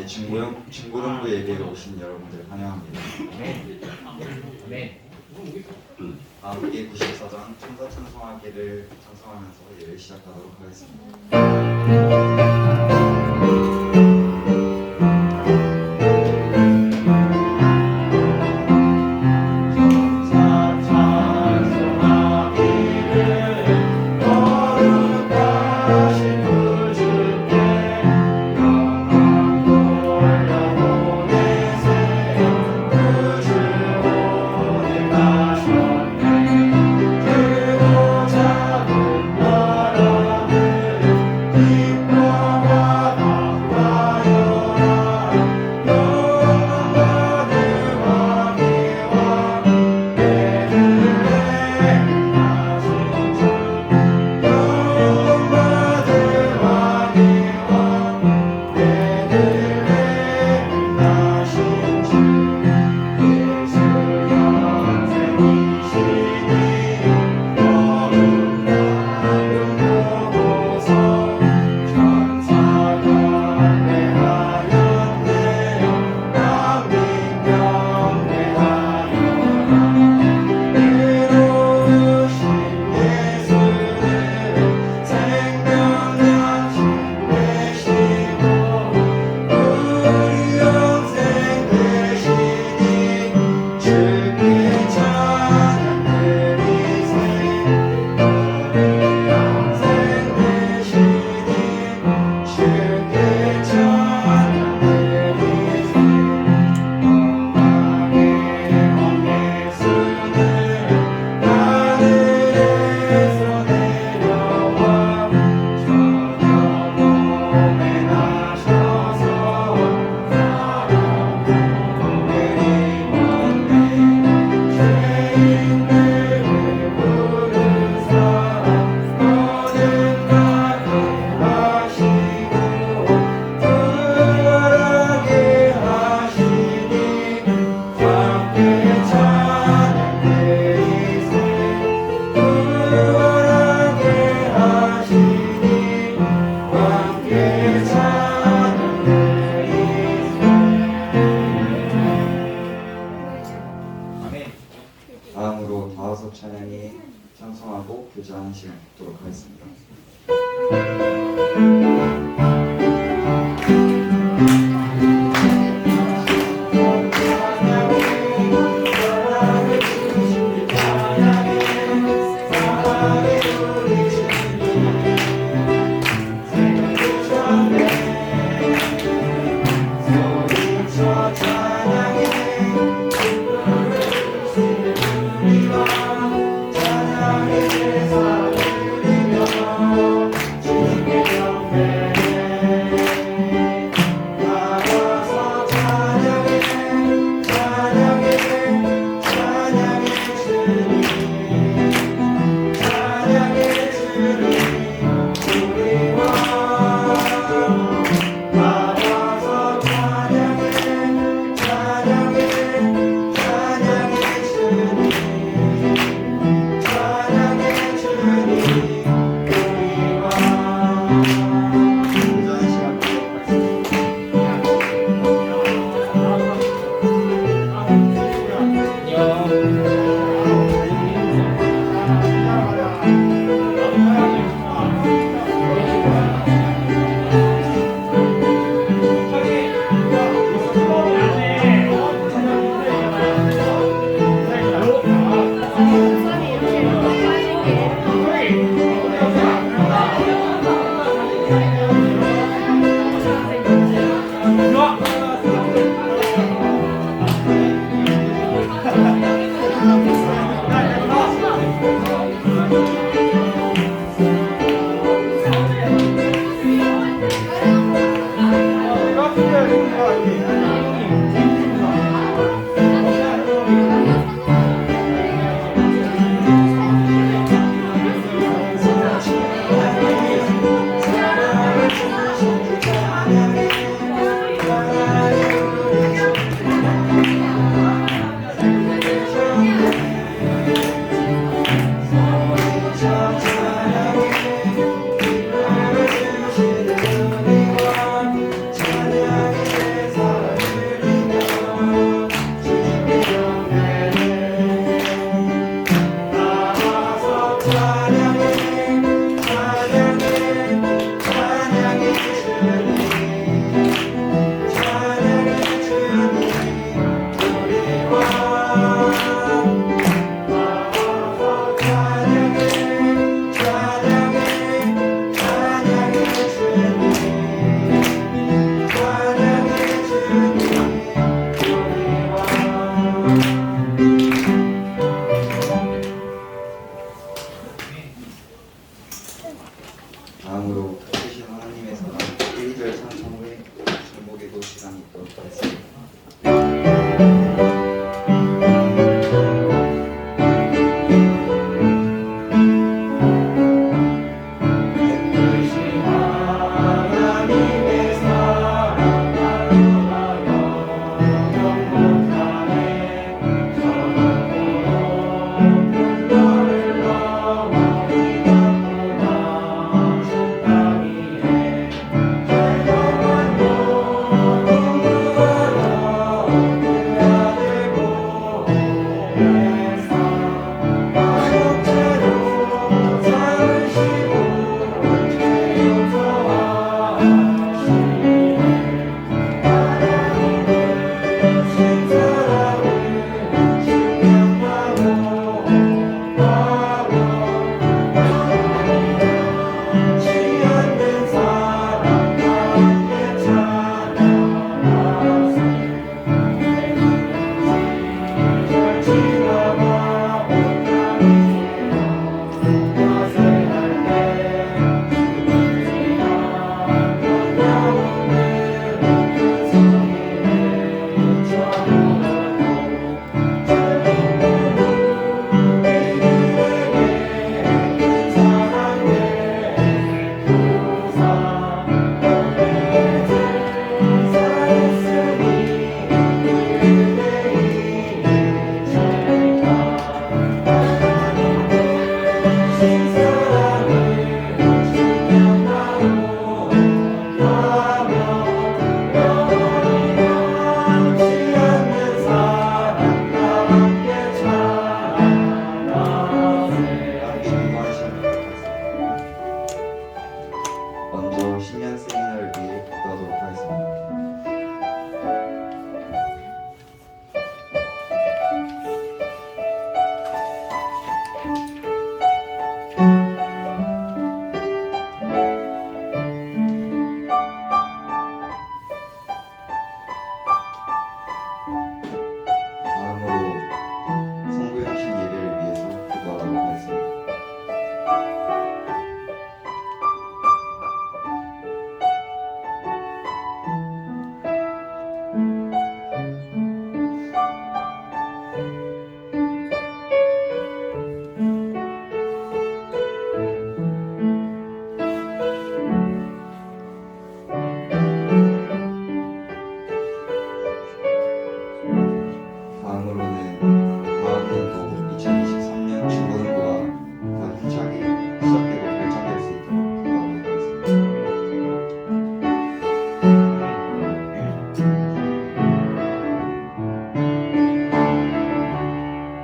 중고등부 예배에 오신 여러분들 환영합니다. 함께 94장 천사 찬송하기를 찬송하면서 예배 시작하도록 하겠습니다. 다음으로 다섯 찬양이 찬송하고 교제하는 시간 갖도록 하겠습니다.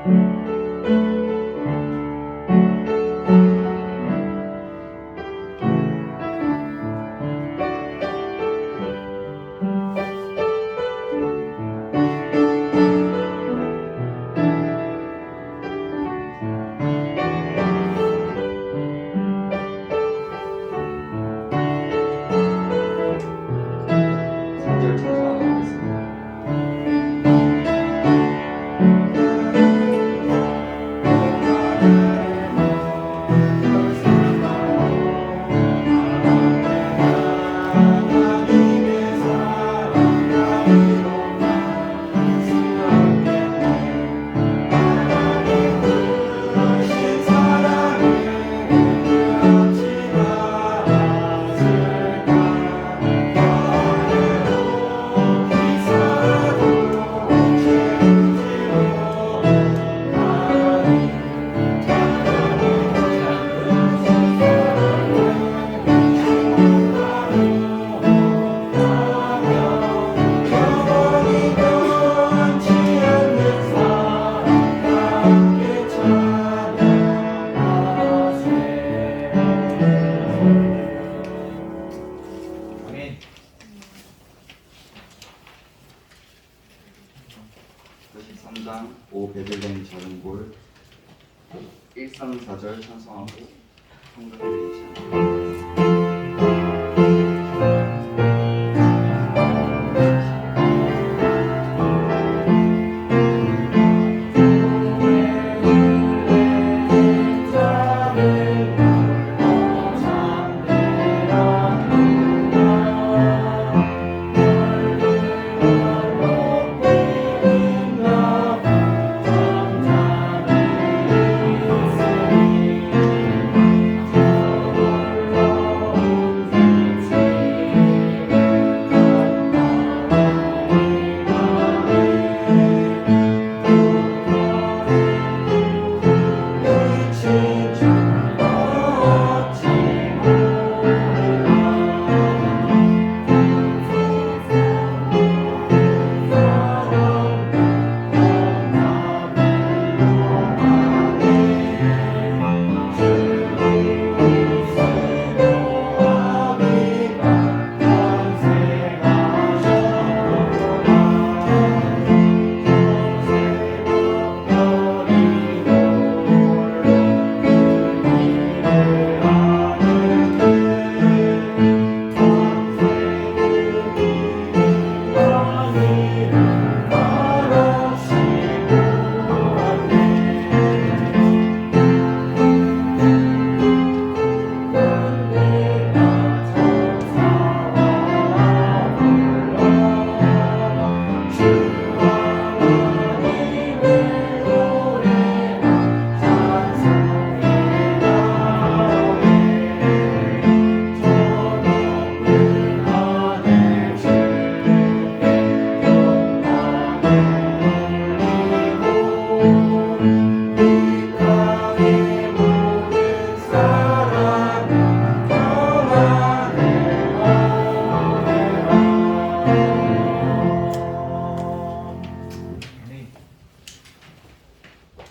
3절 찬송하도록 하겠습니다. 아멘. 93장 오 베들레헴 작은 골 1, 3, 4절 찬송하고 성경을 읽으시면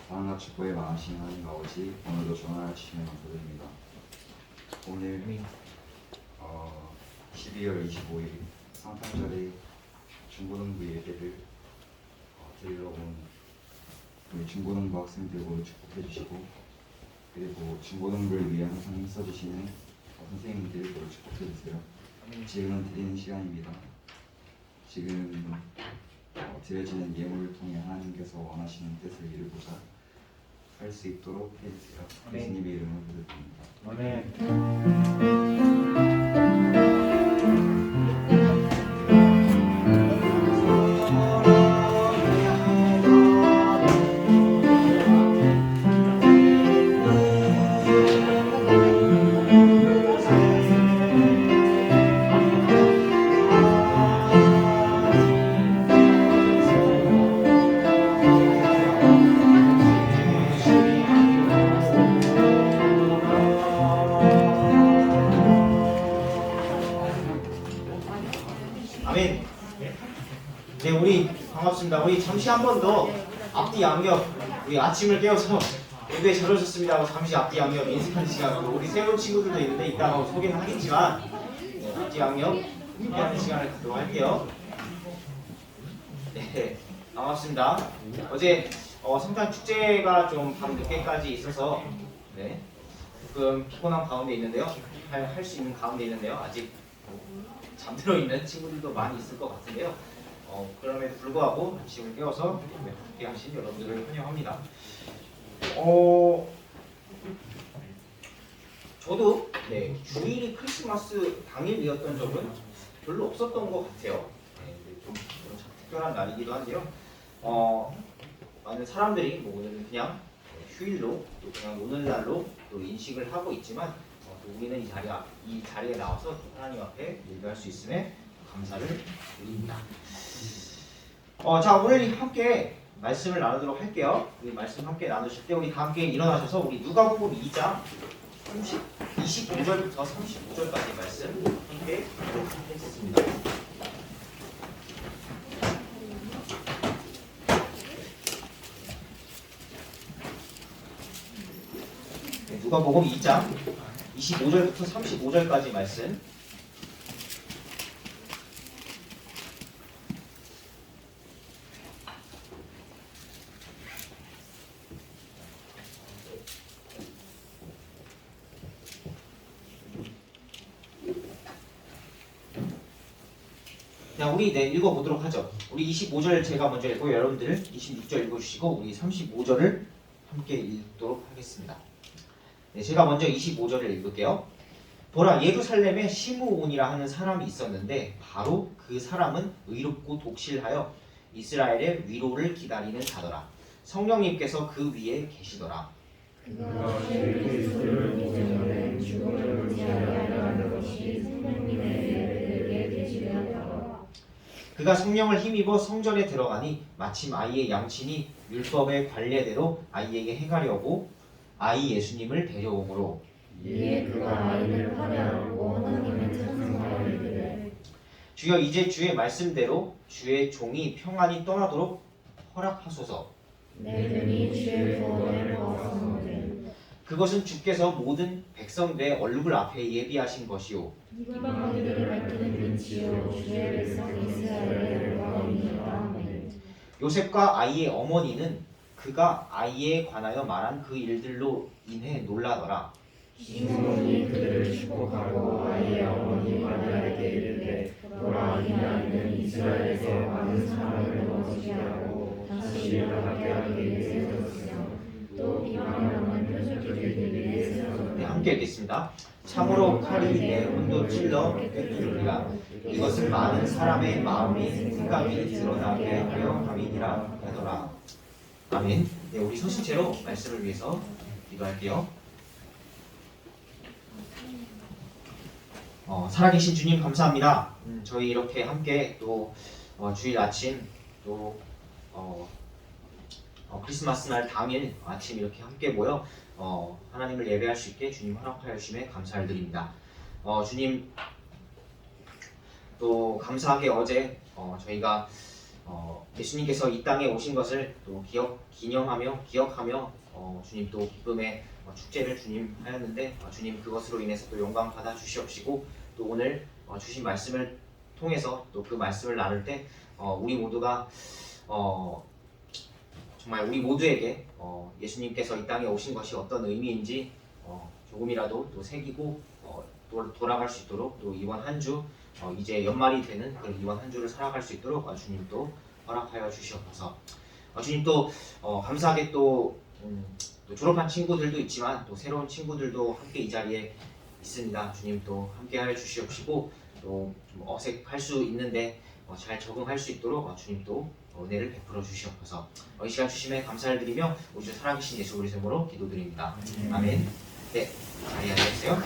사랑과 축복에 많으신 하나님 아버지, 오늘도 전화를 주시면 감사드립니다. 오늘 12월 25일 상탄절에 중고등부 예배를 드리러 온 우리 중고등부 학생들을 축복해 주시고, 그리고 중고등부를 위해 항상 힘써주시는 선생님들을 축복해 주세요. 지금은 드리는 시간입니다. 지금 드려지는 예물을 통해 하나님께서 원하시는 뜻을 이루고자 할 수 있도록 해주세요. 예수님의 이름으로 기도드립니다. 아멘. 아멘. 네, 우리 반갑습니다. 우리 잠시 한 번 더 앞뒤 양옆 우리 아침을 깨워서 예배 잘 오셨습니다 하고 잠시 앞뒤 양옆 인식하는 시간, 우리 새로운 친구들도 있는데 이따가 소개는 하겠지만 앞뒤 양옆 인식하는 시간을 갖도록 할게요. 네, 반갑습니다. 어제 성탄 축제가 좀 밤 늦게까지 있어서 네, 조금 피곤한 가운데 있는데요. 할 수 있는 가운데 있는데요. 아직 잠들어 있는 친구들도 많이 있을 것 같은데요. 그럼에도 불구하고 아침을 깨워서 함께 하신 여러분들을 환영합니다. 저도 네, 주일이 크리스마스 당일이었던 적은 별로 없었던 것 같아요. 네, 좀 특별한 날이기도 한데요. 많은 사람들이 뭐 오늘은 그냥 휴일로 또 그냥 오는 날로 또 인식을 하고 있지만 또 우리는 이 자리에 나와서 하나님 앞에 예배할 수 있음에 감사를 드립니다. 자, 오늘 함께 말씀을 나누도록 할게요. 우리 말씀 함께 나누실 때 우리 다 함께 일어나셔서 우리 누가복음 2장 25절부터 35절까지 말씀 함께 하겠습니다. 네, 누가복음 2장 25절부터 35절까지 말씀. 우리 읽어보도록 하죠. 우리 25절 제가 먼저 읽고 여러분들 26절 읽어주시고 우리 35절을 함께 읽도록 하겠습니다. 네, 제가 먼저 25절을 읽을게요. 보라, 예루살렘에 시므온이라 하는 사람이 있었는데 바로 그 사람은 의롭고 독실하여 이스라엘의 위로를 기다리는 자더라. 성령님께서 그 위에 계시더라. 그가 그리스도를 믿으면 죽음을 맞이하려 하는 것이 성령님의 그에게 계시되었다. 그가 성령을 힘입어 성전에 들어가니 마침 아이의 양친이 율법의 관례대로 아이에게 행하려고 아이 예수님을 데려오므로 이에 그가 아이를 파내하고 하나님을 찬송하여 이르되 주여 이제 주의 말씀대로 주의 종이 평안히 떠나도록 허락하소서. 내 눈이 주의 구원을 보았사오니 그것은 주께서 모든 백성들의 얼굴 앞에 예비하신 것이요 이방인들이 밝히는 빛이요 주의 백성 이스라엘의 영광이니라. 아멘. 요셉과 아이의 어머니는 그가 아이에 관하여 말한 그 일들로 인해 놀라더라. 시므온이 그들을 축복하고 아이의 어머니 마리아에게 이르되 보라, 이 아이는 이스라엘에서 많은 사람을 넘어지게 다시 일어나게 하기 위해 세워졌으며 또 비방을 하는 표적이 되기 위해 세워졌다. 네, 함께 읽겠습니다. 참으로 칼이 내 혼도 찔러 깨뜨리리라. 이것은 많은 사람의 마음이 생각이 드러나게 하여 함이니라 하더라. 아멘. 네, 우리 서신체로 말씀을 위해서 기도할게요. 살아계신 주님 감사합니다. 저희 이렇게 함께 또 주일 아침 또 크리스마스 날 당일 아침 이렇게 함께 모여 하나님을 예배할 수 있게 주님 허락하여 주심에 감사를 드립니다. 주님 또 감사하게 어제 저희가 예수님께서 이 땅에 오신 것을 또 기억하며 주님 또 기쁨의 축제를 주님 하였는데 주님 그것으로 인해서 또 영광 받아 주시옵시고 또 오늘 주신 말씀을 통해서 또 그 말씀을 나눌 때 우리 모두가 정말 우리 모두에게 예수님께서 이 땅에 오신 것이 어떤 의미인지 조금이라도 또 새기고 또 돌아갈 수 있도록 또 이번 한 주 이제 연말이 되는 그런 이번 한 주를 살아갈 수 있도록 주님 또 허락하여 주시옵소서. 주님 또 감사하게 또 졸업한 친구들도 있지만 또 새로운 친구들도 함께 이 자리에 있습니다. 주님 또 함께하여 주시옵시고 또 좀 어색할 수 있는데 잘 적응할 수 있도록 주님 또 은혜를 베풀어 주시옵소서. 이 시간 주심에 감사를 드리며 우리 주 살아계신 예수 그리스도 이름으로 기도드립니다. 아멘. 네, 자리에 앉으세요.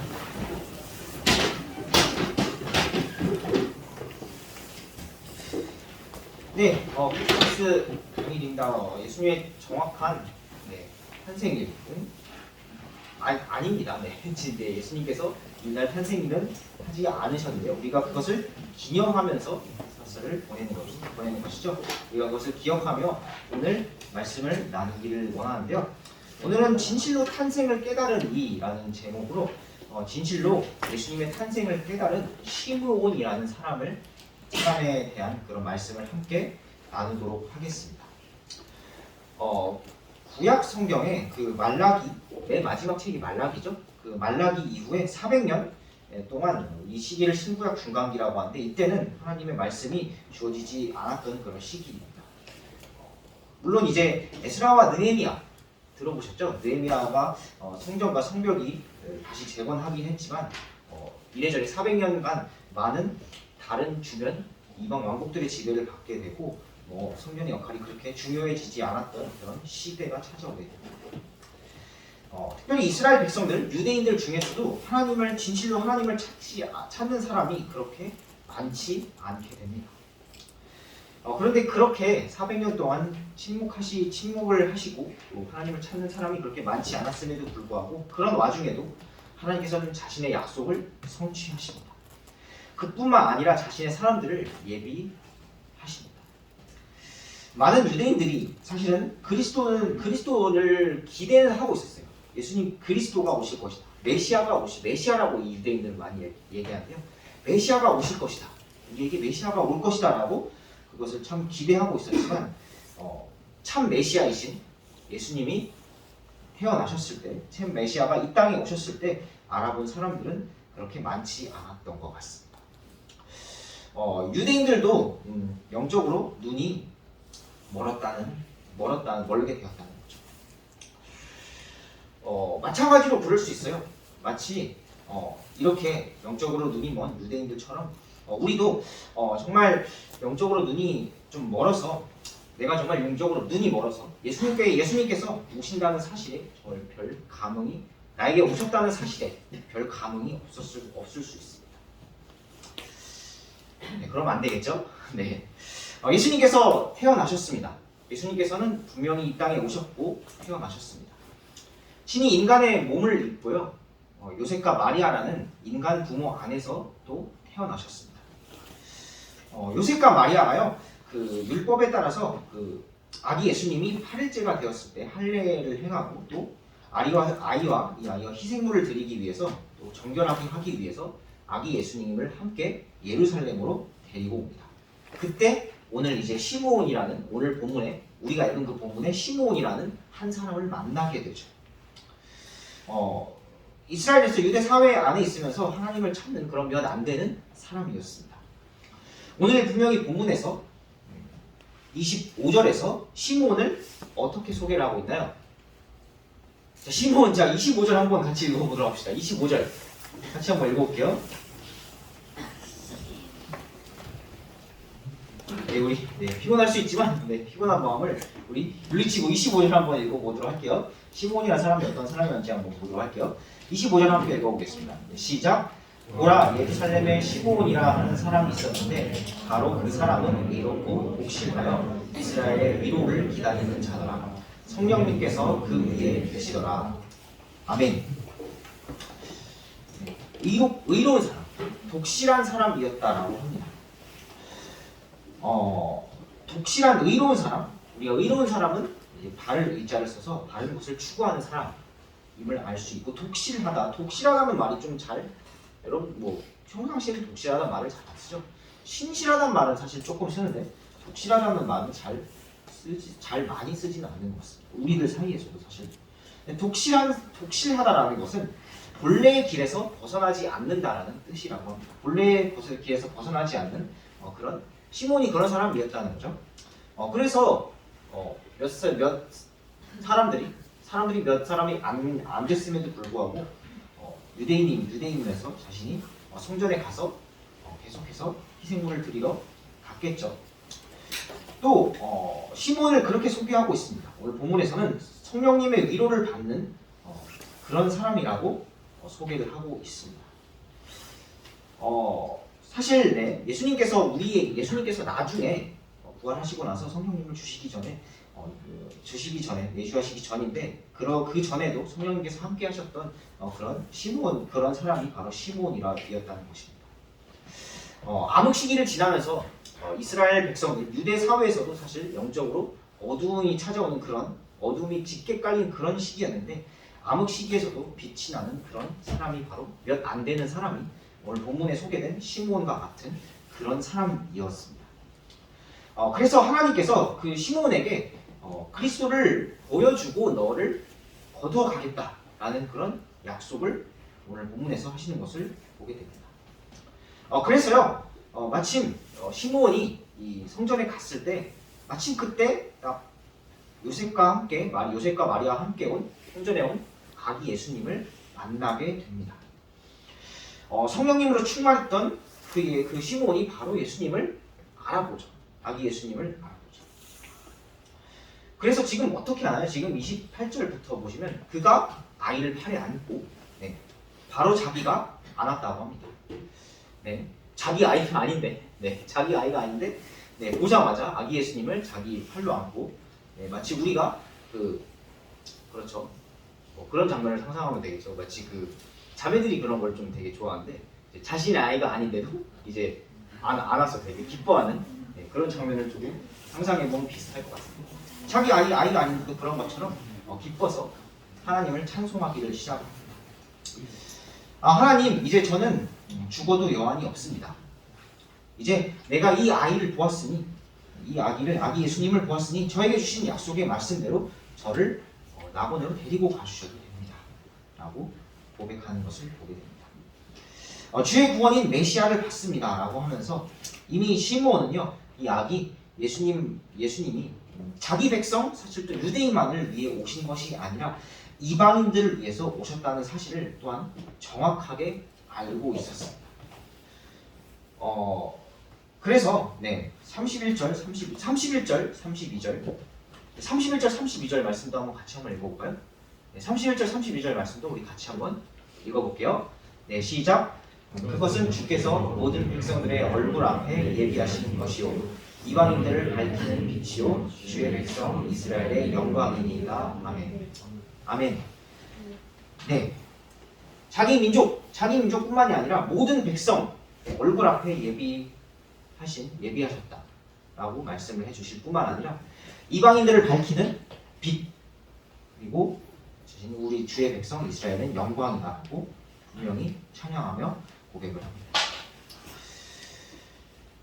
네, 크리스마스 당일입니다. 예수님의 정확한 탄생일은 아닙니다. 네, 예수님께서 이날 탄생일은 하지 않으셨는데요. 우리가 그것을 기념하면서 바나바스를 보내는 것이죠. 우리가 그것을 기억하며 오늘 말씀을 나누기를 원하는데요. 오늘은 진실로 탄생을 깨달은 이라는 제목으로 진실로 예수님의 탄생을 깨달은 시므온이라는 사람에 대한 그런 말씀을 함께 나누도록 하겠습니다. 구약 성경에 그 말라기, 맨 마지막 책이 말라기죠. 그 말라기 이후에 400년 동안 이 시기를 신구약 중간기라고 하는데 이때는 하나님의 말씀이 주어지지 않았던 그런 시기입니다. 물론 이제 에스라와 느헤미야 들어보셨죠? 느헤미야가 성전과 성벽이 다시 재건하긴 했지만 이래저래 400년간 많은 다른 주변 이방 왕국들의 지배를 받게 되고 성전의 역할이 그렇게 중요해지지 않았던 그런 시대가 찾아오게 됩니다. 특별히 이스라엘 백성들, 유대인들 중에서도 진실로 하나님을 찾는 사람이 그렇게 많지 않게 됩니다. 그런데 그렇게 400년 동안 침묵을 하시고 또 하나님을 찾는 사람이 그렇게 많지 않았음에도 불구하고 그런 와중에도 하나님께서는 자신의 약속을 성취하십니다. 그뿐만 아니라 자신의 사람들을 예비하십니다. 많은 유대인들이 사실은 그리스도를 기대는 하고 있었어요. 예수님 그리스도가 오실 것이다. 메시아라고 이 유대인들은 많이 얘기하는데요. 메시아가 오실 것이다. 우리에게 메시아가 올 것이다 라고 그것을 참 기대하고 있었지만 참 메시아이신 예수님이 태어나셨을 때, 참 메시아가 이 땅에 오셨을 때 알아본 사람들은 그렇게 많지 않았던 것 같습니다. 유대인들도 영적으로 눈이 멀게 되었다는 거죠. 마찬가지로 부를 수 있어요. 마치 이렇게 영적으로 눈이 먼 유대인들처럼 우리도 정말 영적으로 눈이 좀 멀어서 내가 정말 영적으로 눈이 멀어서 예수님께서 오신다는 사실에 별 감흥이 나에게 오셨다는 사실에 별 감흥이 없을 수 있습니다. 네, 그럼 안 되겠죠? 네. 예수님께서 태어나셨습니다. 예수님께서는 분명히 이 땅에 오셨고 태어나셨습니다. 신이 인간의 몸을 입고요. 요셉과 마리아라는 인간 부모 안에서 또 태어나셨습니다. 요셉과 마리아가요. 그 율법에 따라서 그 아기 예수님이 8일째가 되었을 때 할례를 행하고 또 아이와 희생물을 드리기 위해서 또 정결하게 하기 위해서 아기 예수님을 함께 예루살렘으로 데리고 옵니다. 그때 오늘 이제 시므온이라는 오늘 본문에 우리가 읽은 그 본문에 시므온이라는 한 사람을 만나게 되죠. 이스라엘에서 유대 사회 안에 있으면서 하나님을 찾는 그런 몇 안 되는 사람이었습니다. 오늘 분명히 본문에서 25절에서 시므온을 어떻게 소개를 하고 있나요? 자, 시므온 25절 한번 같이 읽어보도록 합시다. 25절 같이 한번 읽어볼게요. 네, 우리 피곤할 수 있지만 피곤한 마음을 우리 물리치고 25절 한번 읽어보도록 할게요. 시므온이라는 사람이 어떤 사람이었는지 한번 보도록 할게요. 25절 함께 읽어보겠습니다. 시작! 보라, 예루살렘에 시므온이라 하는 사람이 있었는데 바로 그 사람은 의롭고 복실하여 이스라엘의 위로를 기다리는 자더라. 성령님께서 그 위에 계시더라. 아멘. 의로운 사람, 독실한 사람이었다라고 합니다. 독실한 의로운 사람, 우리가 의로운 사람은 이제 바를 의자를 써서 바른 것을 추구하는 사람임을 알 수 있고, 독실하다는 말이 좀 여러분 평상시에는 독실하다는 말을 잘 안 쓰죠. 신실하다는 말은 사실 조금 쓰는데 독실하다는 말은 잘 많이 쓰지는 않는 것 같습니다. 우리들 사이에서도 사실. 독실하다라는 것은 본래의 길에서 벗어나지 않는다라는 뜻이라고 합니다. 본래의 길에서 벗어나지 않는 그런 시몬이 그런 사람이었다는 거죠. 그래서 몇 사람들이 몇 사람이 안 됐음에도 불구하고 유대인이면서 자신이 성전에 가서 계속해서 희생물을 드리러 갔겠죠. 또 시몬을 그렇게 소개하고 있습니다. 오늘 본문에서는 성령님의 위로를 받는 그런 사람이라고 소개를 하고 있습니다. 사실 예수님께서 나중에 부활하시고 나서 성령님을 주시기 전에 내주하시기 전인데 그 전에도 성령님께서 함께 하셨던 그런 사람이 바로 시몬이었다는 것입니다. 암흑 시기를 지나면서 이스라엘 백성들, 유대 사회에서도 사실 영적으로 어두움이 찾아오는 그런 어둠이 짙게 깔린 그런 시기였는데 암흑 시기에서도 빛이 나는 그런 사람이 바로 몇 안 되는 사람이 오늘 본문에 소개된 시므온과 같은 그런 사람이었습니다. 그래서 하나님께서 그 시므온에게 그리스도를 보여주고 너를 거두어 가겠다라는 그런 약속을 오늘 본문에서 하시는 것을 보게 됩니다. 그래서요 마침 시므온이 이 성전에 갔을 때 마침 그때 딱 요셉과 마리아와 함께 온 성전에 온 아기 예수님을 만나게 됩니다. 성령님으로 충만했던 그 시므온이 바로 예수님을 알아보죠. 아기 예수님을 알아보죠. 그래서 지금 어떻게 하나요? 지금 28절부터 보시면 그가 아이를 팔에 안고 바로 자기가 안았다고 합니다. 자기 아이가 아닌데 자기 아이가 아닌데 보자마자 아기 예수님을 자기 팔로 안고 마치 우리가 그렇죠. 그런 장면을 상상하면 되겠죠. 마치 자매들이 그런 걸 좀 되게 좋아하는데 자신의 아이가 아닌데도 이제 안아서 되게 기뻐하는 그런 장면을 조금 상상해보면 비슷할 것 같습니다. 자기 아이가 아닌데도 그런 것처럼 기뻐서 하나님을 찬송하기를 시작합니다. 하나님, 이제 저는 죽어도 여한이 없습니다. 이제 내가 이 아이를 보았으니 이 아기 예수님을 보았으니 저에게 주신 약속의 말씀대로 저를 낙원으로 데리고 가주셔도 됩니다. 라고 고백하는 것을 보게 됩니다. 주의 구원인 메시아를 받습니다. 라고 하면서 이미 시므온은요 이 아기 예수님이 자기 백성, 사실 또 유대인만을 위해 오신 것이 아니라 이방인들을 위해서 오셨다는 사실을 또한 정확하게 알고 있었습니다. 그래서 31절, 32절 말씀도 한번 같이 한번 읽어볼까요? 31절, 32절 말씀도 우리 같이 한번 읽어볼게요. 시작! 그것은 주께서 모든 백성들의 얼굴 앞에 예비하신 것이요 이방인들을 밝히는 빛이요 주의 백성 이스라엘의 영광이니이다. 아멘. 아멘. 자기 민족뿐만이 아니라 모든 백성 얼굴 앞에 예비하셨다라고 말씀을 해주실 뿐만 아니라 이방인들을 밝히는 빛, 그리고 우리 주의 백성 이스라엘은 영광이다라고 분명히 찬양하며 고백을 합니다.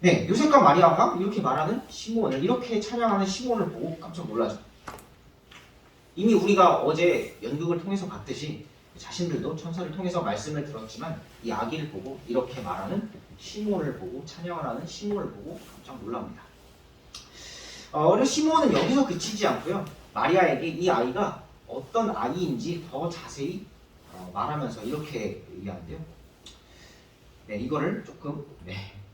요셉과 마리아가 이렇게 말하는 시므온을, 이렇게 찬양하는 시므온을 보고 깜짝 놀라죠. 이미 우리가 어제 연극을 통해서 봤듯이 자신들도 천사를 통해서 말씀을 들었지만 이 아기를 보고 이렇게 말하는 시므온을 보고 찬양을 하는 시므온을 보고 깜짝 놀랍니다. 그래서 시므온은 여기서 그치지 않고요. 마리아에게 이 아이가 어떤 아이인지 더 자세히 말하면서 이렇게 얘기하는데요. 이거를 조금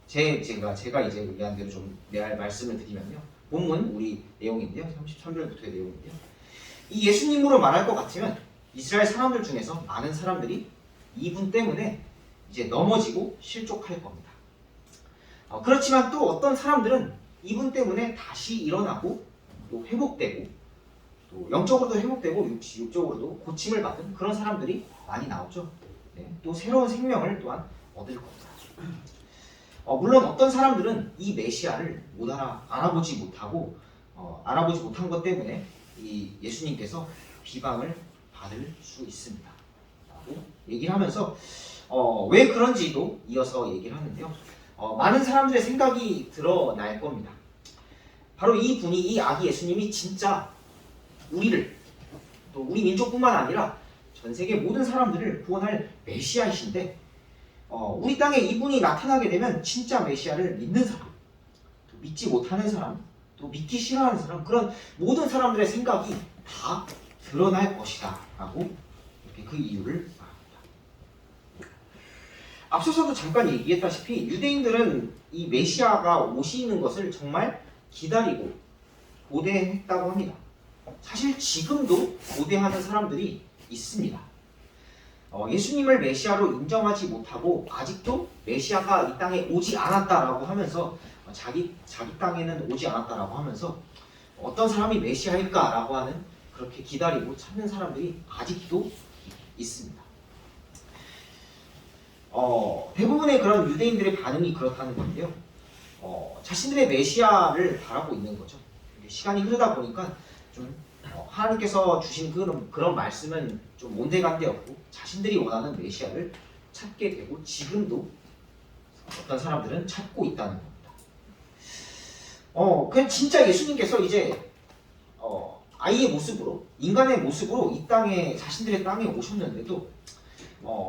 제가 이제 얘기한 대로 좀 말씀을 드리면요. 본문 우리 내용인데요. 33절부터의 내용인데요. 이 예수님으로 말할 것 같으면 이스라엘 사람들 중에서 많은 사람들이 이분 때문에 이제 넘어지고 실족할 겁니다. 그렇지만 또 어떤 사람들은 이분 때문에 다시 일어나고 또 회복되고 또 영적으로도 회복되고 육적으로도 고침을 받은 그런 사람들이 많이 나오죠. 또 새로운 생명을 또한 얻을 겁니다. 물론 어떤 사람들은 이 메시아를 알아보지 못한 것 때문에 이 예수님께서 비방을 받을 수 있습니다. 라고 얘기를 하면서 왜 그런지도 이어서 얘기를 하는데요. 많은 사람들의 생각이 드러날 겁니다. 바로 이 아기 예수님이 진짜 우리를, 또 우리 민족뿐만 아니라 전 세계 모든 사람들을 구원할 메시아이신데 우리 땅에 이분이 나타나게 되면 진짜 메시아를 믿는 사람, 또 믿지 못하는 사람, 또 믿기 싫어하는 사람, 그런 모든 사람들의 생각이 다 드러날 것이다 라고 이렇게 그 이유를 말합니다. 앞서서도 잠깐 얘기했다시피 유대인들은 이 메시아가 오시는 것을 정말 기다리고 고대했다고 합니다. 사실 지금도 고대하는 사람들이 있습니다. 예수님을 메시아로 인정하지 못하고 아직도 메시아가 이 땅에 오지 않았다라고 하면서 자기 땅에는 오지 않았다라고 하면서 어떤 사람이 메시아일까라고 하는, 그렇게 기다리고 찾는 사람들이 아직도 있습니다. 대부분의 그런 유대인들의 반응이 그렇다는 건데요. 자신들의 메시아를 바라고 있는 거죠. 시간이 흐르다 보니까 좀 하나님께서 주신 그런 말씀은 좀 온데간데없고 자신들이 원하는 메시아를 찾게 되고 지금도 어떤 사람들은 찾고 있다는 겁니다. 그 진짜 예수님께서 이제 아이의 모습으로 인간의 모습으로 이 땅에 자신들의 땅에 오셨는데도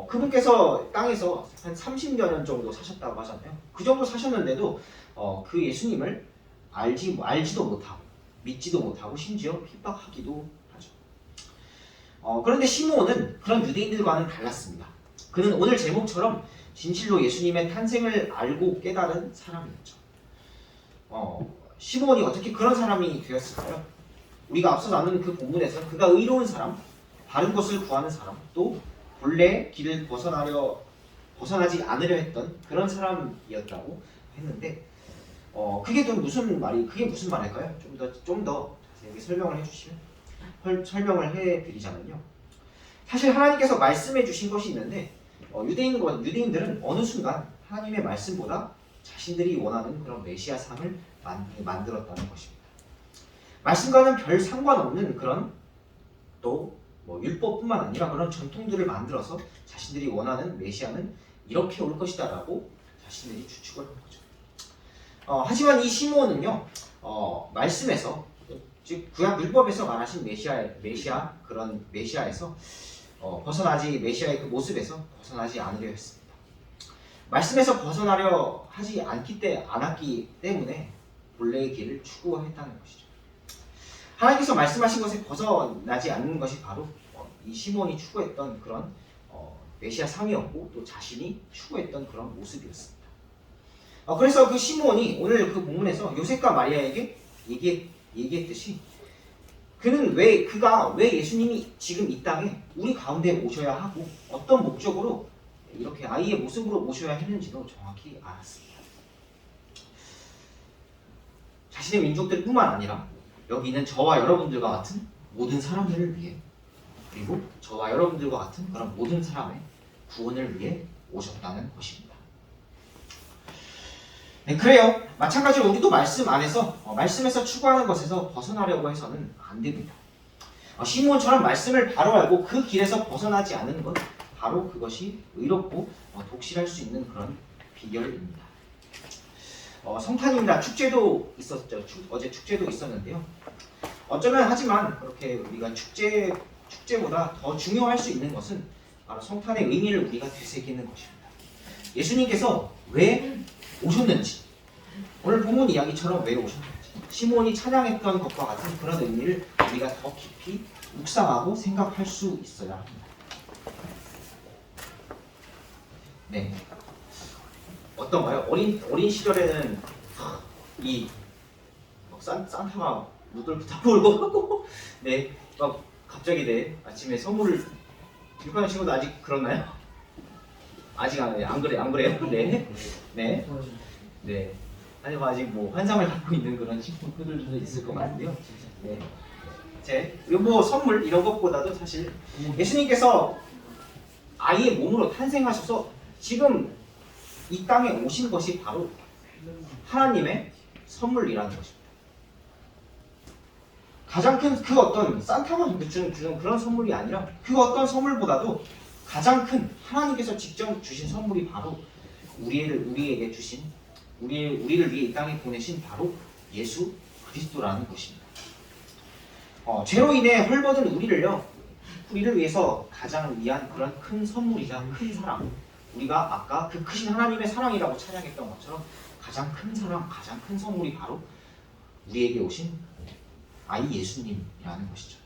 그분께서 땅에서 한 30여 년 정도 사셨다고 하잖아요. 그 정도 사셨는데도 그 예수님을 알지도 못하고 믿지도 못하고 심지어 핍박하기도 하죠. 그런데 시므온은 그런 유대인들과는 달랐습니다. 그는 오늘 제목처럼 진실로 예수님의 탄생을 알고 깨달은 사람이었죠. 시므온이 어떻게 그런 사람이 되었을까요? 우리가 앞서 나눈 그 본문에서 그가 의로운 사람, 바른 것을 구하는 사람, 또 본래의 길을 벗어나지 않으려 했던 그런 사람이었다고 했는데 그게 무슨 말일까요? 좀 더 자세하게 설명을 해드리자면요. 사실 하나님께서 말씀해 주신 것이 있는데 유대인들은 어느 순간 하나님의 말씀보다 자신들이 원하는 그런 메시아상을 만들었다는 것입니다. 말씀과는 별 상관없는 그런 또 율법뿐만 아니라 그런 전통들을 만들어서 자신들이 원하는 메시아는 이렇게 올 것이다라고 자신들이 추측을 한 거죠. 하지만 이 시므온은요, 말씀에서 즉 구약 율법에서 말하신 메시아 그런 메시아에서 메시아의 그 모습에서 벗어나지 않으려 했습니다. 말씀에서 벗어나려 하지 않았기 때문에 본래의 길을 추구했다는 것이죠. 하나님께서 말씀하신 것에 벗어나지 않는 것이 바로 이 시므온이 추구했던 그런 메시아 상이었고 또 자신이 추구했던 그런 모습이었습니다. 그래서 그 시므온이 오늘 그 본문에서 요셉과 마리아에게 얘기했듯이 그가 왜 예수님이 지금 이 땅에 우리 가운데 오셔야 하고 어떤 목적으로 이렇게 아이의 모습으로 오셔야 했는지도 정확히 알았습니다. 자신의 민족들뿐만 아니라 여기 있는 저와 여러분들과 같은 모든 사람들을 위해 그리고 저와 여러분들과 같은 그런 모든 사람의 구원을 위해 오셨다는 것입니다. 네, 그래요. 마찬가지로 우리도 말씀 안에서 말씀에서 추구하는 것에서 벗어나려고 해서는 안 됩니다. 시므온처럼 말씀을 바로 알고 그 길에서 벗어나지 않는 것 바로 그것이 의롭고 독실할 수 있는 그런 비결입니다. 성탄입니다. 축제도 있었죠. 어제 축제도 있었는데요. 하지만 그렇게 우리가 축제보다 더 중요할 수 있는 것은 바로 성탄의 의미를 우리가 되새기는 것입니다. 예수님께서 왜 오셨는지, 오늘 본문 이야기처럼 왜 오셨는지, 시므온이 찬양했던 것과 같은 그런 의미를 우리가 더 깊이 묵상하고 생각할 수 있어야 합니다. 네, 어떤가요? 어린 시절에는 이 산타가 루돌프 다 몰고 가고, 네, 막 갑자기 아침에 선물을 육하는 친구도 아직 그렇나요? 아직 안 그래요? 네. 아니 아직 환상을 갖고 있는 그런 친구들도 있을 것 같은데요. 네. 선물 이런 것보다도 사실 예수님께서 아이의 몸으로 탄생하셔서 지금 이 땅에 오신 것이 바로 하나님의 선물이라는 것입니다. 가장 큰 그 어떤 산타가 주는 그런 선물이 아니라 그 어떤 선물보다도 가장 큰 하나님께서 직접 주신 선물이 바로 우리에게 주신 우리를 위해 이 땅에 보내신 바로 예수 그리스도라는 것입니다. 죄로 인해 헐벗은 우리를 위해서 가장 위한 그런 큰 선물이자 큰 사랑, 우리가 아까 그 크신 하나님의 사랑이라고 찬양했던 것처럼 가장 큰 사랑, 가장 큰 선물이 바로 우리에게 오신 아이 예수님이라는 것이죠.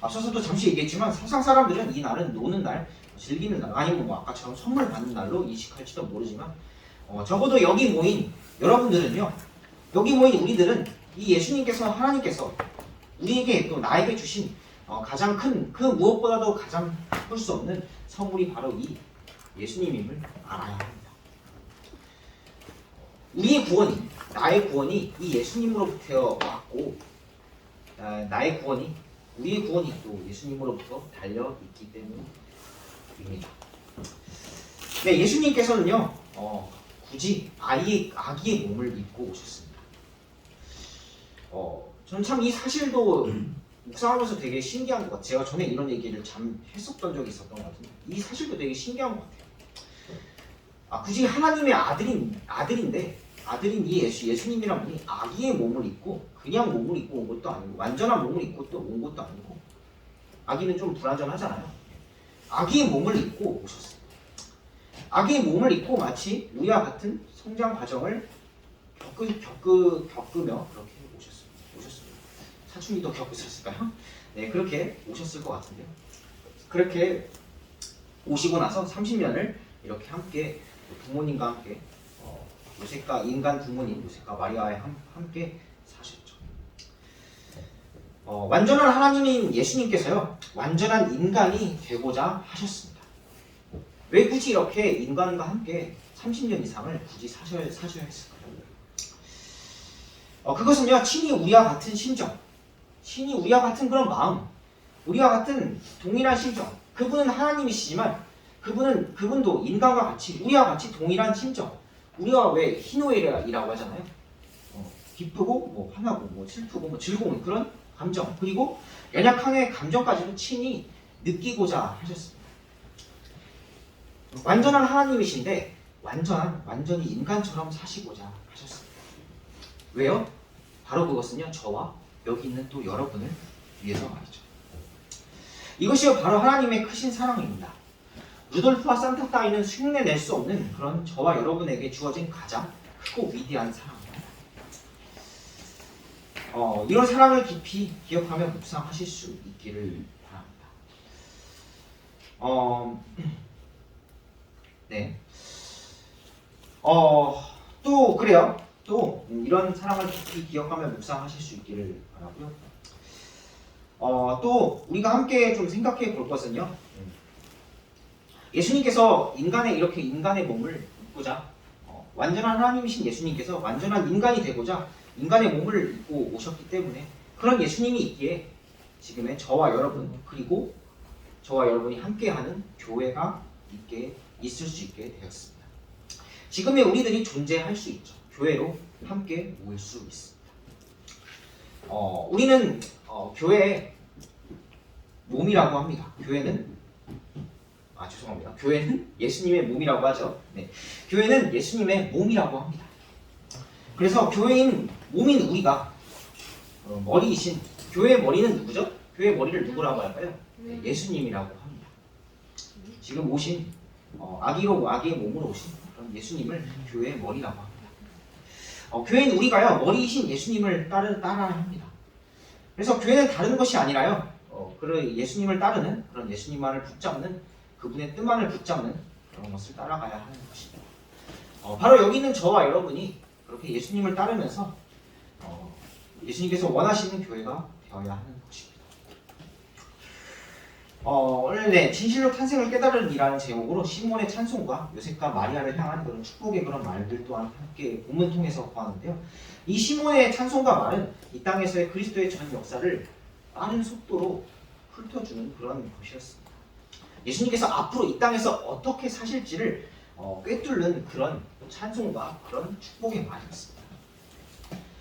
앞서서도 잠시 얘기했지만 세상 사람들은 이 날은 노는 날, 즐기는 날, 아니면 아까처럼 선물 받는 날로 인식할지도 모르지만 적어도 여기 모인 여러분들은요, 여기 모인 우리들은 이 예수님께서, 하나님께서 우리에게 또 나에게 주신 가장 큰, 그 무엇보다도 가장 바꿀 수 없는 선물이 바로 이 예수님임을 알아야 합니다. 우리의 구원이, 나의 구원이 이 예수님으로부터 왔고, 우리의 구원이 또 예수님으로부터 달려있기 때문입니다. 네, 예수님께서는요, 굳이 아기의 몸을 입고 오셨습니다. 저는 참 이 사실도 묵상하면서 되게 신기한 것 같아요. 제가 전에 이런 얘기를 참 했었던 적이 있었던 것 같은데 이 사실도 되게 신기한 것 같아요. 굳이 하나님의 아들인데 아들인 이 예수님이란 분이 아기의 몸을 입고 그냥 몸을 입고 온 것도 아니고 완전한 몸을 입고 또 온 것도 아니고 아기는 좀 불완전하잖아요. 아기의 몸을 입고 오셨어요. 아기의 몸을 입고 마치 우리와 같은 성장 과정을 겪으며 그렇게 오셨습니다. 사춘기도 겪으셨을까요? 네, 그렇게 오셨을 것 같은데요. 그렇게 오시고 나서 30년을 이렇게 함께 부모님과 함께 요셉과 인간 부모님 요셉과 마리아와 함께 사셨죠. 완전한 하나님인 예수님께서요 완전한 인간이 되고자 하셨습니다. 왜 굳이 이렇게 인간과 함께 30년 이상을 굳이 사셔야 했을까요? 그것은요 친히 우리와 같은 심정, 친히 우리와 같은 그런 마음, 우리와 같은 동일한 심정. 그분은 하나님이시지만 그분도 인간과 같이 우리와 같이 동일한 심정. 우리가 왜 희노애락이라고 하잖아요. 기쁘고 뭐 화나고 뭐 슬프고 뭐 즐거운 그런 감정, 그리고 연약함의 감정까지도 친히 느끼고자 하셨습니다. 완전한 하나님이신데 완전히 인간처럼 사시고자 하셨습니다. 왜요? 바로 그것은요 저와 여기 있는 또 여러분을 위해서 말이죠. 이것이 바로 하나님의 크신 사랑입니다. 루돌프와 산타 따위는 흉내낼 수 없는 그런 저와 여러분에게 주어진 가장 크고 위대한 사랑입니다. 이런 사랑을 깊이 기억하며 묵상하실 수 있기를 바랍니다. 네. 또 그래요. 또 이런 사랑을 깊이 기억하며 묵상하실 수 있기를 바라고요. 또 우리가 함께 좀 생각해 볼 것은요. 예수님께서 이렇게 인간의 몸을 입고자 완전한 하나님이신 예수님께서 완전한 인간이 되고자 인간의 몸을 입고 오셨기 때문에 그런 예수님이 있기에 지금의 저와 여러분 그리고 저와 여러분이 함께하는 교회가 있을 수 있게 되었습니다. 지금의 우리들이 존재할 수 있죠. 교회로 함께 모일 수 있습니다. 우리는 교회의 몸이라고 합니다. 교회는 예수님의 몸이라고 하죠. 네. 교회는 예수님의 몸이라고 합니다. 그래서 교회인 몸인 우리가 머리이신 교회의 머리는 누구죠? 교회의 머리를 누구라고 할까요? 네, 예수님이라고 합니다. 지금 오신 아기의 몸으로 오신 그런 예수님을 교회의 머리라고 합니다. 교회인 우리가요 머리이신 예수님을 따라야 합니다. 그래서 교회는 다른 것이 아니라요 그런 예수님을 따르는 그런 예수님만을 붙잡는 그분의 뜻만을 붙잡는 그런 것을 따라가야 하는 것입니다. 바로 여기 있는 저와 여러분이 그렇게 예수님을 따르면서 예수님께서 원하시는 교회가 되어야 하는 것입니다. 오늘 진실로 탄생을 깨달으리라는 제목으로 시몬의 찬송과 요셉과 마리아를 향한 그런 축복의 그런 말들 또한 함께 본문 통해서 보았는데요. 이 시몬의 찬송과 말은 이 땅에서의 그리스도의 전 역사를 빠른 속도로 훑어주는 그런 것이었습니다. 예수님께서 앞으로 이 땅에서 어떻게 사실지를 꿰뚫는 그런 찬송과 그런 축복의 말이었습니다.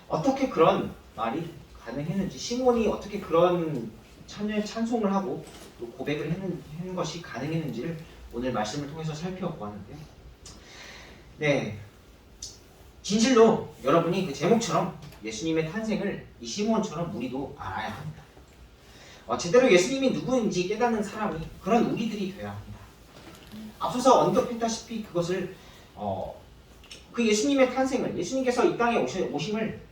어떻게 그런 말이 가능했는지, 시몬이 어떻게 그런 찬송을 하고 또 고백을 하는 것이 가능했는지를 오늘 말씀을 통해서 살펴보았는데요. 네, 진실로 여러분이 그 제목처럼 예수님의 탄생을 이 시몬처럼 우리도 알아야 합니다. 제대로 예수님이 누구인지 깨닫는 사람이 그런 우리들이 되어야 합니다. 앞서서 언급했다시피 그것을 그 예수님의 탄생을, 예수님께서 이 땅에 오심을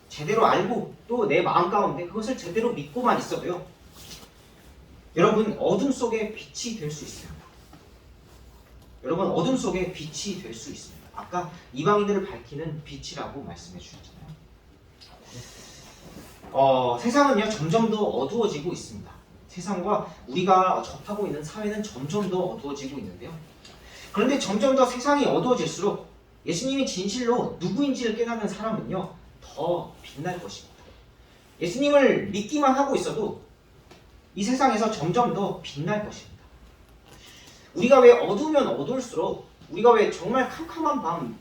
제대로 알고 또 내 마음 가운데 그것을 제대로 믿고만 있어도요, 여러분 어둠 속에 빛이 될 수 있습니다. 여러분 어둠 속에 빛이 될 수 있습니다. 아까 이방인들을 밝히는 빛이라고 말씀해 주셨잖아요. 세상은요 점점 더 어두워지고 있습니다. 세상과 우리가 접하고 있는 사회는 점점 더 어두워지고 있는데요. 그런데 점점 더 세상이 어두워질수록 예수님이 진실로 누구인지를 깨닫는 사람은요 더 빛날 것입니다. 예수님을 믿기만 하고 있어도 이 세상에서 점점 더 빛날 것입니다. 우리가 왜 어두우면 어두울수록, 우리가 왜 정말 캄캄한 밤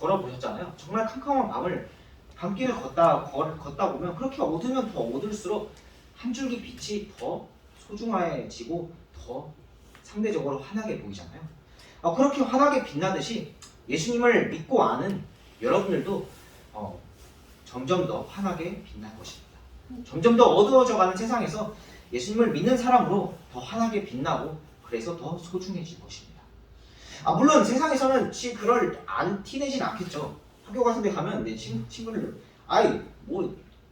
걸어보셨잖아요. 정말 캄캄한 밤길을 걷다 보면 그렇게 어두면 더 어둘수록 한 줄기 빛이 더 소중해지고 더 상대적으로 환하게 보이잖아요. 그렇게 환하게 빛나듯이 예수님을 믿고 아는 여러분들도 점점 더 환하게 빛날 것입니다. 점점 더 어두워져가는 세상에서 예수님을 믿는 사람으로 더 환하게 빛나고 그래서 더 소중해질 것입니다. 물론 세상에서는 그걸 안 티내진 않겠죠. 학교 같은 데 가면 내 친구를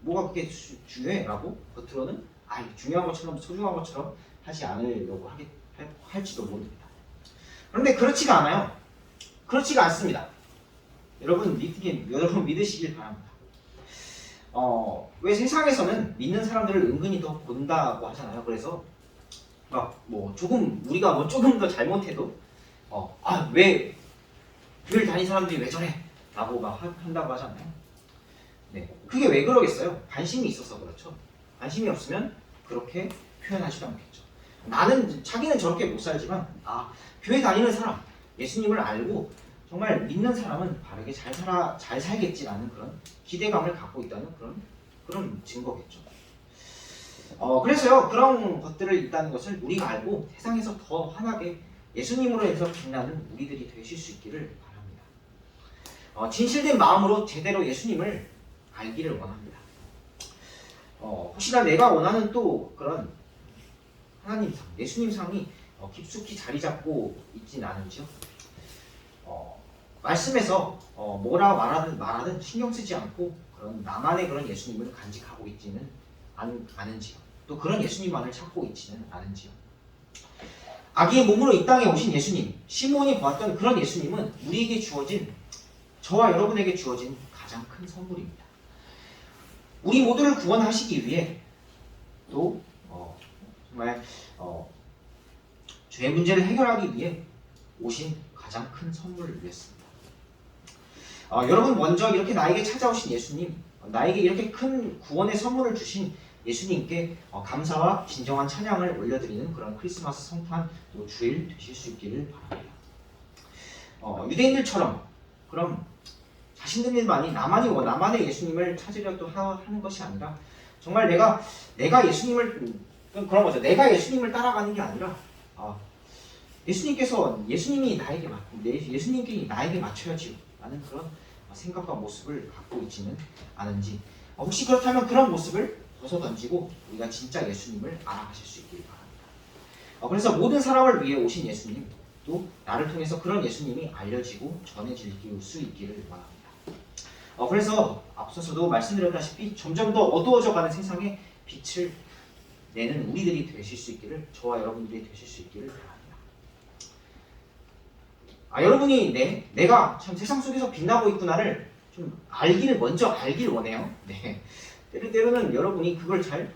뭐가 그렇게 중요해? 라고 겉으로는 중요한 것처럼 소중한 것처럼 하지 않으려고 할지도 모릅니다. 그런데 그렇지가 않아요. 그렇지가 않습니다. 여러분 믿으시길 바랍니다. 왜 세상에서는 믿는 사람들을 은근히 더 본다고 하잖아요. 그래서 우리가 조금 더 잘못해도 왜 교회를 다니는 사람들이 왜 저래? 라고 한다고 하잖아요. 네, 그게 왜 그러겠어요? 관심이 있어서 그렇죠. 관심이 없으면 그렇게 표현하지도 않겠죠. 자기는 저렇게 못 살지만 교회 다니는 사람, 예수님을 알고 정말 믿는 사람은 바르게 잘 살겠지라는 그런 기대감을 갖고 있다는 그런 증거겠죠. 그래서요, 그런 것들을 있다는 것을 우리가 알고 세상에서 더 환하게 예수님으로 해서 빛나는 우리들이 되실 수 있기를 바랍니다. 진실된 마음으로 제대로 예수님을 알기를 원합니다. 혹시나 내가 원하는 또 그런 하나님상, 예수님상이 깊숙이 자리 잡고 있진 않은지요? 말씀에서 뭐라 말하든 신경 쓰지 않고 그런 나만의 그런 예수님을 간직하고 있지는 않은지요? 또 그런 예수님만을 찾고 있지는 않은지요? 아기의 몸으로 이 땅에 오신 예수님, 시몬이 보았던 그런 예수님은 우리에게 주어진, 저와 여러분에게 주어진 가장 큰 선물입니다. 우리 모두를 구원하시기 위해 또 정말 죄의 문제를 해결하기 위해 오신 가장 큰 선물이었습니다. 여러분 먼저 이렇게 나에게 찾아오신 예수님, 나에게 이렇게 큰 구원의 선물을 주신 예수님께 감사와 진정한 찬양을 올려드리는 그런 크리스마스 성탄 또 주일 되실 수 있기를 바랍니다. 유대인들처럼 그럼 자신들만이 나만의 예수님을 찾으려 또 하는 것이 아니라 정말 내가 예수님을 그런 거죠. 내가 예수님을 따라가는 게 아니라 예수님이 나에게 맞춰야지 라는 그런 생각과 모습을 갖고 있지는 않은지, 혹시 그렇다면 그런 모습을 벗어던지고 우리가 진짜 예수님을 알아가실 수 있길 바랍니다. 그래서 모든 사람을 위해 오신 예수님, 또 나를 통해서 그런 예수님이 알려지고 전해질 수 있기를 원합니다. 그래서 앞서서도 말씀드렸다시피 점점 더 어두워져가는 세상에 빛을 내는 우리들이 되실 수 있기를, 저와 여러분들이 되실 수 있기를 바랍니다. 여러분이 내가 참 세상 속에서 빛나고 있구나를 좀 먼저 알길 원해요. 네. 때로는 여러분이 그걸 잘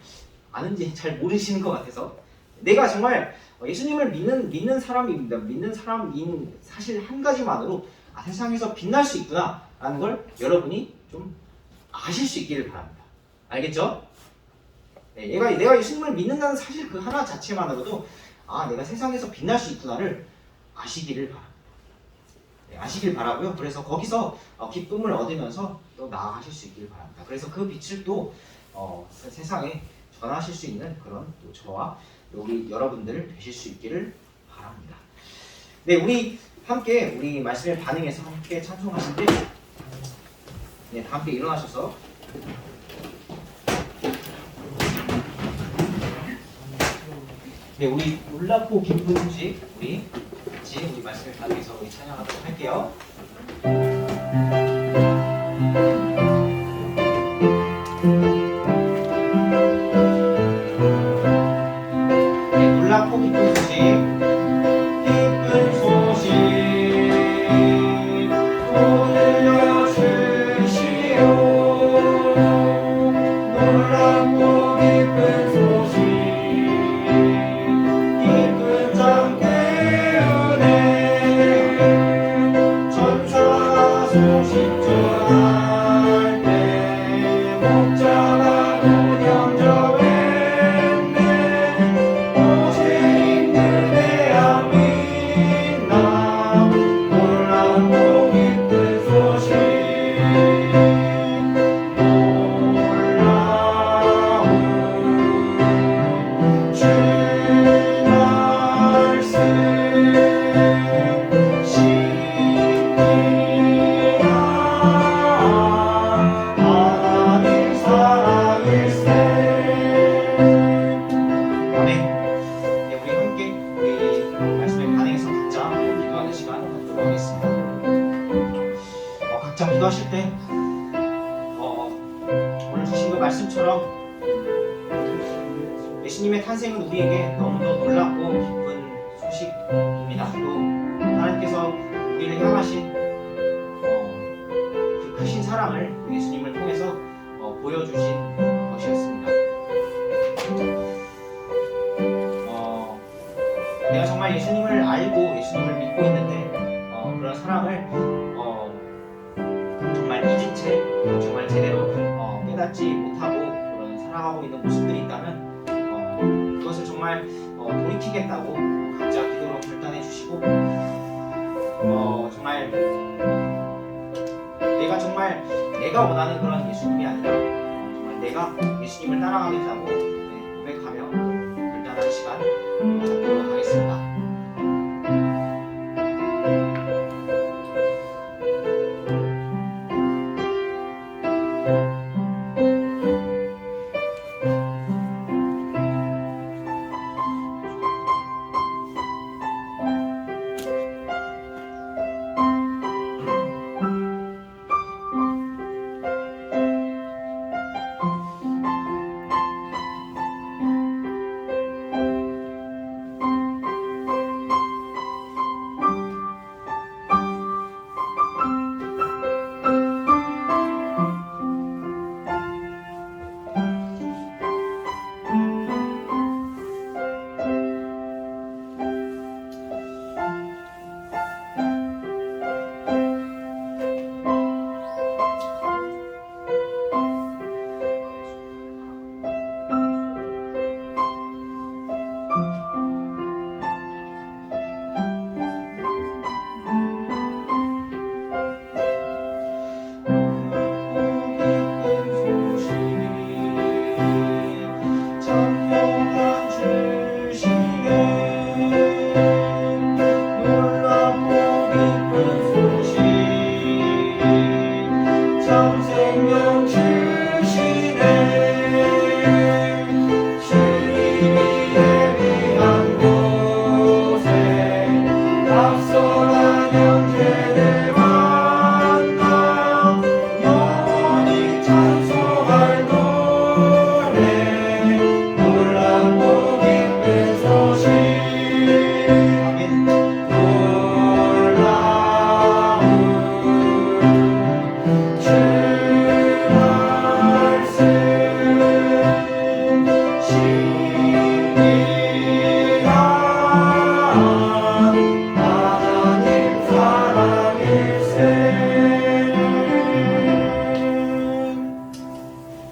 아는지 잘 모르시는 것 같아서, 내가 정말 예수님을 믿는 사람입니다. 믿는 사람인 사실 한 가지만으로 세상에서 빛날 수 있구나 라는 걸 여러분이 좀 아실 수 있기를 바랍니다. 알겠죠? 네, 내가 예수님을 믿는다는 사실 그 하나 자체만으로도 내가 세상에서 빛날 수 있구나를 아시기를 바랍니다. 네, 아시길 바라고요. 그래서 거기서 기쁨을 얻으면서 또 나아가실 수 있기를 바랍니다. 그래서 그 빛을 또 세상에 전하실 수 있는 그런 또 저와 우리 여러분들 되실 수 있기를 바랍니다. 네, 우리 함께 우리 말씀에 반응해서 함께 찬송하실 때, 네, 다 함께 일어나셔서 네, 우리 놀랍고 기쁜 집 우리 같이 우리 말씀에 반응해서 우리 찬양하도록 할게요. 네, 놀랍고 기쁜 소식, 기쁜 소식 또 들려주시오. 놀랍고 기쁜 소식, 기쁜 장대 은혜, 천사 소식 예수님의 탄생은 우리에게 너무도 놀랍고 기쁜 소식입니다. 또 하나님께서 우리를 향하신 그 크신 사랑을 예수님을 통해서 보여주신 것이었습니다. 내가 정말 예수님을 알고 예수님을 믿고 있는데 그런 사랑을 정말 잊은 채 정말 제대로 깨닫지 못하고 그런 살아가고 있는 모습들이 있다면 그것을 정말 돌이키겠다고 각자 기도로 결단해 주시고 정말 내가 원하는 그런 예수님이 아니라 정말 내가 예수님을 따라가겠다고 고백하며 결단하는 시간 갖도록 하겠습니다.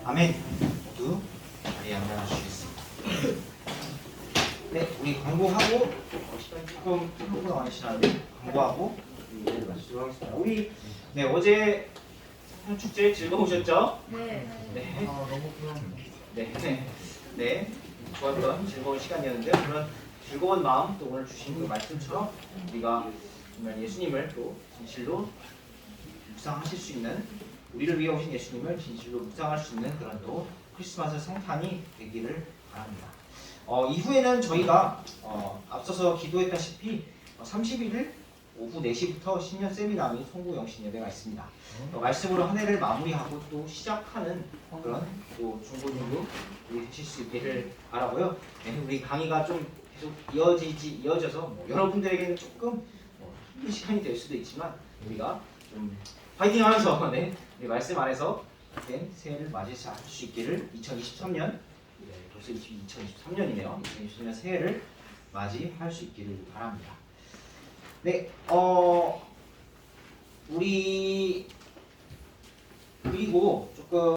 아멘. 모두 자리에 앉아주시겠습니다. 네, 우리 광고하고 시간이 조금 조금 많으시는데 광고하고 마치도록 하겠습니다. 우리 어제 축제 즐거우셨죠? 네. 네. 너무 부러운데. 네, 좋았던 즐거운 시간이었는데요. 그런 즐거운 마음 또 오늘 주신 그 말씀처럼 우리가 정말 예수님을 또 진실로 묵상하실 수 있는 우리를 위해 오신 예수님을 진실로 묵상할 수 있는 그런 또 크리스마스 성탄이 되기를 바랍니다. 이후에는 저희가 앞서서 기도했다시피 31일 오후 4시부터 신년 세미나 및 송구 영신 예배가 있습니다. 말씀으로 한 해를 마무리하고 또 시작하는 그런 또 중고등부 우리 되실 수 있기를 바라고요. 네, 우리 강의가 좀 계속 이어져서 여러분들에게는 조금 힘든 시간이 될 수도 있지만 우리가 좀 파이팅하면서 우리 말씀 안에서 된 새해를 맞이할 수 있기를 2023년 벌써 2023년이네요. 2023년 새해를 맞이할 수 있기를 바랍니다. 네, 우리 그리고 조금